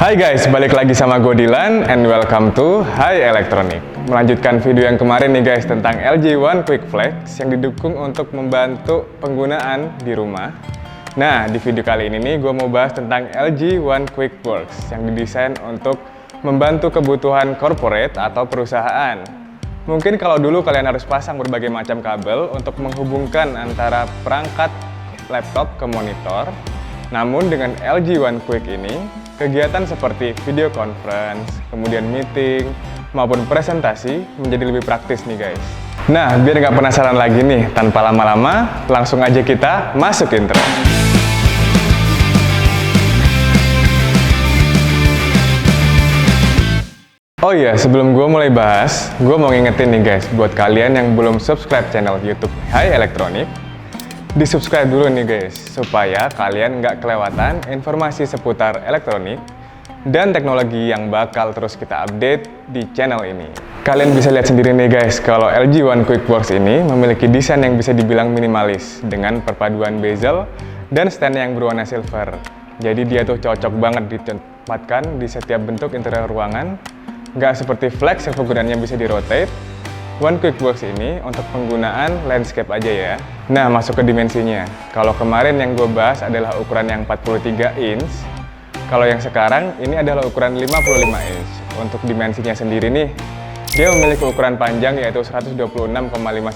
Hai guys, balik lagi sama gue Dilan and welcome to Hi Electronic. Melanjutkan video yang kemarin nih guys tentang LG One Quick Flex yang didukung untuk membantu penggunaan di rumah. Nah, di video kali ini nih gue mau bahas tentang LG One Quick Works yang didesain untuk membantu kebutuhan corporate atau perusahaan. Mungkin kalau dulu kalian harus pasang berbagai macam kabel untuk menghubungkan antara perangkat laptop ke monitor. Namun dengan LG One Quick ini, kegiatan seperti video conference, kemudian meeting, maupun presentasi menjadi lebih praktis nih guys. Nah, biar nggak penasaran lagi nih, tanpa lama-lama, langsung aja kita masuk intro. Oh iya, sebelum gue mulai bahas, gue mau ngingetin nih guys, buat kalian yang belum subscribe channel YouTube Hi Electronic, di subscribe dulu nih guys, supaya kalian nggak kelewatan informasi seputar elektronik dan teknologi yang bakal terus kita update di channel ini. Kalian bisa lihat sendiri nih guys, kalau LG One Quick Works ini memiliki desain yang bisa dibilang minimalis dengan perpaduan bezel dan stand yang berwarna silver. Jadi dia tuh cocok banget ditempatkan di setiap bentuk interior ruangan, nggak seperti flex yang penggunaannya bisa di-rotate. One Quick Works ini untuk penggunaan landscape aja ya. Nah, masuk ke dimensinya. Kalau kemarin yang gue bahas adalah ukuran yang 43 inch. Kalau yang sekarang ini adalah ukuran 55 inch. Untuk dimensinya sendiri nih, dia memiliki ukuran panjang yaitu 126,5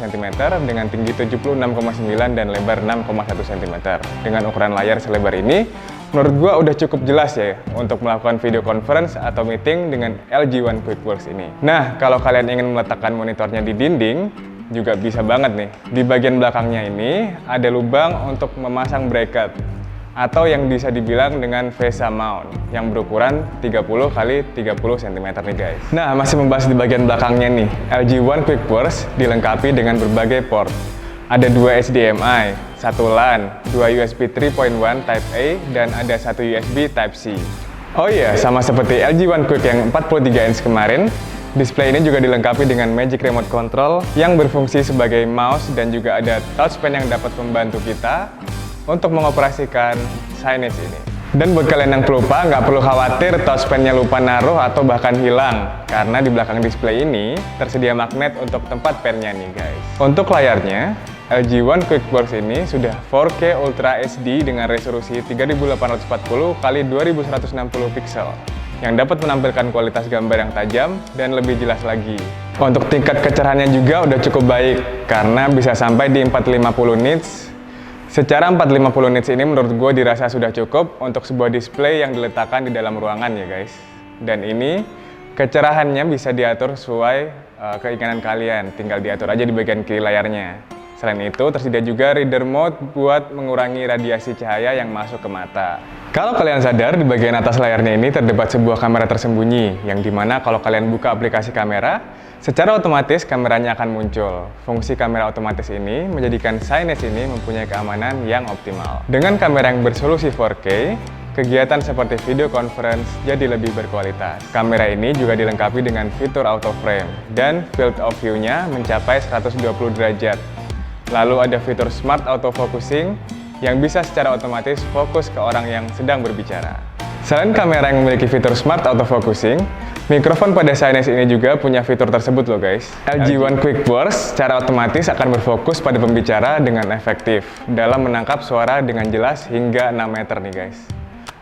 cm dengan tinggi 76,9 dan lebar 6,1 cm. Dengan ukuran layar selebar ini, menurut gua udah cukup jelas ya untuk melakukan video conference atau meeting dengan LG One Quick Works ini. Nah, kalau kalian ingin meletakkan monitornya di dinding, juga bisa banget nih. Di bagian belakangnya ini ada lubang untuk memasang bracket atau yang bisa dibilang dengan VESA mount yang berukuran 30 x 30 cm nih guys. Nah, masih membahas di bagian belakangnya nih, LG One Quick Works dilengkapi dengan berbagai port. Ada 2 HDMI, 1 LAN, 2 USB 3.1 Type A, dan ada 1 USB Type C. Oh iya, sama seperti LG One Quick yang 43 inch kemarin, display ini juga dilengkapi dengan Magic Remote Control yang berfungsi sebagai mouse dan juga ada touchpad yang dapat membantu kita untuk mengoperasikan signage ini. Dan buat kalian yang pelupa, nggak perlu khawatir touchpad-nya lupa naruh atau bahkan hilang, karena di belakang display ini tersedia magnet untuk tempat pennya nih guys. Untuk layarnya, LG One Quick Works ini sudah 4K Ultra HD dengan resolusi 3840 x 2160 pixel yang dapat menampilkan kualitas gambar yang tajam dan lebih jelas lagi. Untuk tingkat kecerahannya juga udah cukup baik karena bisa sampai di 450 nits. Secara 450 nits ini menurut gue dirasa sudah cukup untuk sebuah display yang diletakkan di dalam ruangan ya guys. Dan ini kecerahannya bisa diatur sesuai keinginan kalian, tinggal diatur aja di bagian kiri layarnya. Selain itu, tersedia juga reader mode buat mengurangi radiasi cahaya yang masuk ke mata. Kalau kalian sadar, di bagian atas layarnya ini terdapat sebuah kamera tersembunyi, yang dimana kalau kalian buka aplikasi kamera, secara otomatis kameranya akan muncul. Fungsi kamera otomatis ini menjadikan signage ini mempunyai keamanan yang optimal. Dengan kamera yang bersolusi 4K, kegiatan seperti video conference jadi lebih berkualitas. Kamera ini juga dilengkapi dengan fitur auto frame, dan field of view-nya mencapai 120 derajat. Lalu ada fitur Smart Auto Focusing yang bisa secara otomatis fokus ke orang yang sedang berbicara. Selain kamera yang memiliki fitur Smart Auto Focusing, mikrofon pada signage ini juga punya fitur tersebut loh guys. LG One Quick Works secara otomatis akan berfokus pada pembicara dengan efektif dalam menangkap suara dengan jelas hingga 6 meter nih guys.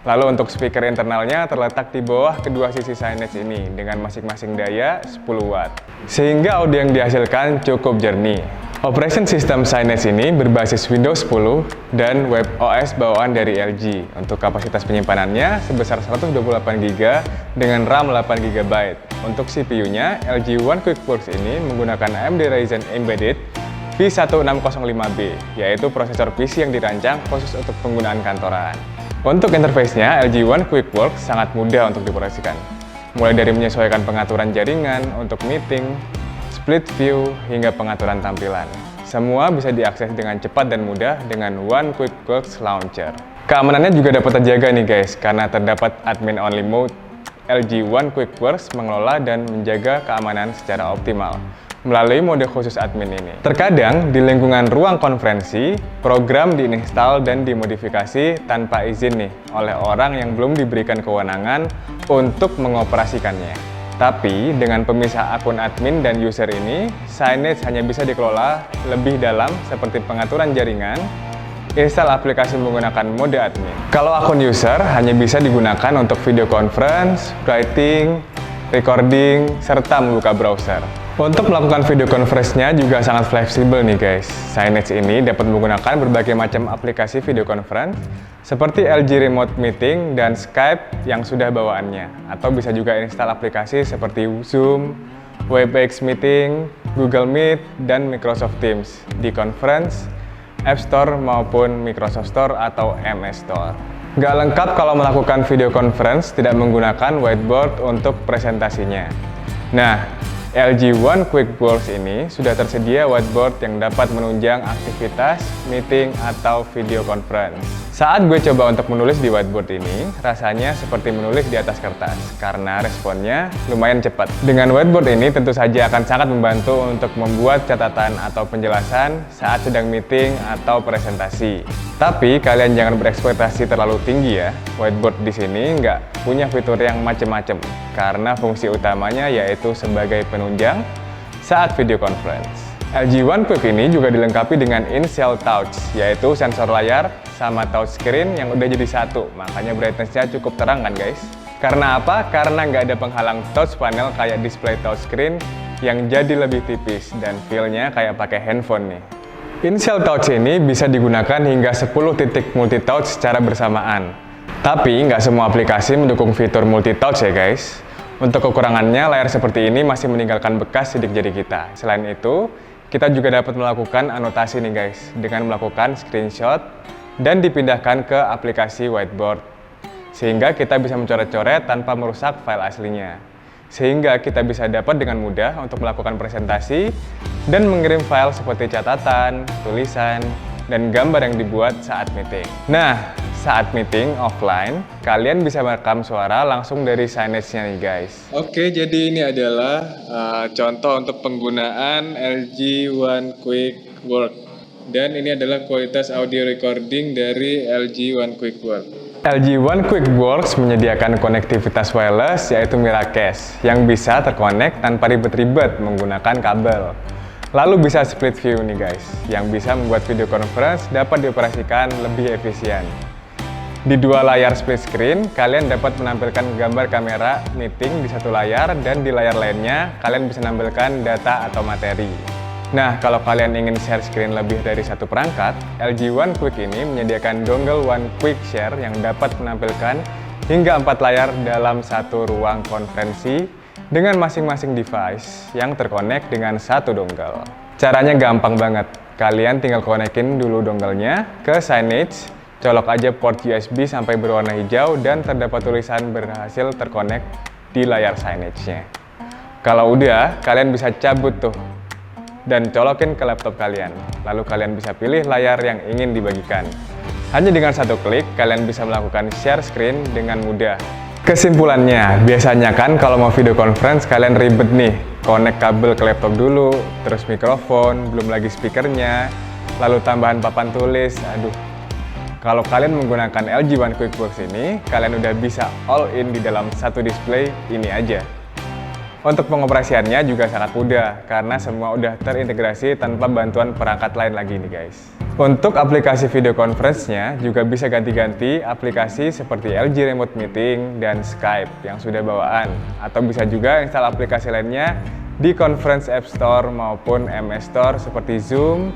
Lalu untuk speaker internalnya terletak di bawah kedua sisi signage ini dengan masing-masing daya 10 watt. Sehingga audio yang dihasilkan cukup jernih. Operation System signage ini berbasis Windows 10 dan WebOS bawaan dari LG. Untuk kapasitas penyimpanannya sebesar 128GB dengan RAM 8GB. Untuk CPU-nya, LG One Quick Works ini menggunakan AMD Ryzen Embedded V1605B, yaitu prosesor PC yang dirancang khusus untuk penggunaan kantoran. Untuk interface-nya, LG One Quick Works sangat mudah untuk dioperasikan. Mulai dari menyesuaikan pengaturan jaringan untuk meeting, split view, hingga pengaturan tampilan. Semua bisa diakses dengan cepat dan mudah dengan One Quick Works Launcher. Keamanannya juga dapat terjaga nih guys, karena terdapat admin only mode. LG One Quick Works mengelola dan menjaga keamanan secara optimal. melalui mode khusus admin ini. Terkadang di lingkungan ruang konferensi, program diinstal dan dimodifikasi tanpa izin nih oleh orang yang belum diberikan kewenangan untuk mengoperasikannya. Tapi dengan pemisah akun admin dan user ini, Signage hanya bisa dikelola lebih dalam seperti pengaturan jaringan, install aplikasi menggunakan mode admin. Kalau akun user hanya bisa digunakan untuk video conference, writing, recording, serta membuka browser. Untuk melakukan video conference-nya juga sangat fleksibel nih guys. Signage ini dapat menggunakan berbagai macam aplikasi video conference seperti LG Remote Meeting dan Skype yang sudah bawaannya. Atau bisa juga install aplikasi seperti Zoom, Webex Meeting, Google Meet, dan Microsoft Teams di Conference, App Store maupun Microsoft Store atau MS Store. Nggak lengkap kalau melakukan video conference tidak menggunakan whiteboard untuk presentasinya. Nah, LG One QuickWorks ini sudah tersedia whiteboard yang dapat menunjang aktivitas, meeting, atau video conference. Saat gue coba untuk menulis di whiteboard ini, rasanya seperti menulis di atas kertas karena responnya lumayan cepat. Dengan whiteboard ini tentu saja akan sangat membantu untuk membuat catatan atau penjelasan saat sedang meeting atau presentasi. Tapi kalian jangan berekspektasi terlalu tinggi ya. Whiteboard di sini nggak punya fitur yang macem-macem karena fungsi utamanya yaitu sebagai penunjang saat video conference. LG One Quick ini juga dilengkapi dengan in-cell touch, yaitu sensor layar sama touchscreen yang udah jadi satu, makanya brightness-nya cukup terang kan guys. Karena apa? Karena nggak ada penghalang touch panel kayak display touchscreen yang jadi lebih tipis dan feel-nya kayak pakai handphone nih. In-cell touch ini bisa digunakan hingga 10 titik multi-touch secara bersamaan. Tapi nggak semua aplikasi mendukung fitur multi-touch ya guys. Untuk kekurangannya, layar seperti ini masih meninggalkan bekas sidik jari kita. Selain itu, kita juga dapat melakukan anotasi nih guys, dengan melakukan screenshot dan dipindahkan ke aplikasi whiteboard. Sehingga kita bisa mencoret-coret tanpa merusak file aslinya. Sehingga kita bisa dapat dengan mudah untuk melakukan presentasi dan mengirim file seperti catatan, tulisan, dan gambar yang dibuat saat meeting. Nah, saat meeting offline, kalian bisa merekam suara langsung dari Signage-nya nih guys. Oke, jadi ini adalah contoh untuk penggunaan LG One QuickWorks. Dan ini adalah kualitas audio recording dari LG One QuickWorks. LG One QuickWorks menyediakan konektivitas wireless yaitu Miracast yang bisa terkonek tanpa ribet-ribet menggunakan kabel. Lalu bisa split view nih guys, yang bisa membuat video conference dapat dioperasikan lebih efisien. Di dua layar split screen, kalian dapat menampilkan gambar kamera meeting di satu layar dan di layar lainnya kalian bisa menampilkan data atau materi. Nah, kalau kalian ingin share screen lebih dari satu perangkat, LG One Quick ini menyediakan dongle One Quick Share yang dapat menampilkan hingga 4 layar dalam satu ruang konferensi dengan masing-masing device yang terkonek dengan satu dongle. Caranya gampang banget. Kalian tinggal konekin dulu dongle-nya ke Signage, colok aja port USB sampai berwarna hijau dan terdapat tulisan berhasil terkonek di layar Signage-nya. Kalau udah, kalian bisa cabut tuh dan colokin ke laptop kalian. Lalu kalian bisa pilih layar yang ingin dibagikan. Hanya dengan satu klik, kalian bisa melakukan share screen dengan mudah. Kesimpulannya, biasanya kan kalau mau video conference kalian ribet nih, connect kabel ke laptop dulu, terus mikrofon, belum lagi speakernya, lalu tambahan papan tulis, aduh. Kalau kalian menggunakan LG One QuickWorks ini, kalian udah bisa all in di dalam satu display ini aja. Untuk pengoperasiannya juga sangat mudah, karena semua udah terintegrasi tanpa bantuan perangkat lain lagi nih guys. Untuk aplikasi video conference-nya juga bisa ganti-ganti aplikasi seperti LG Remote Meeting dan Skype yang sudah bawaan. Atau bisa juga install aplikasi lainnya di Conference App Store maupun MS Store seperti Zoom,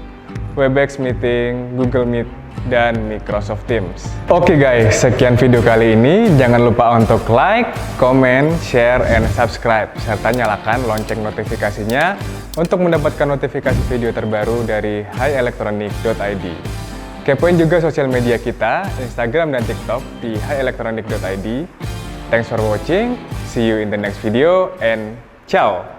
Webex Meeting, Google Meet, dan Microsoft Teams. Oke guys, sekian video kali ini. Jangan lupa untuk like, comment, share, and subscribe. Serta nyalakan lonceng notifikasinya untuk mendapatkan notifikasi video terbaru dari hielectronic.id. Kepoin juga sosial media kita, Instagram dan TikTok di hielectronic.id. Thanks for watching, see you in the next video, and ciao!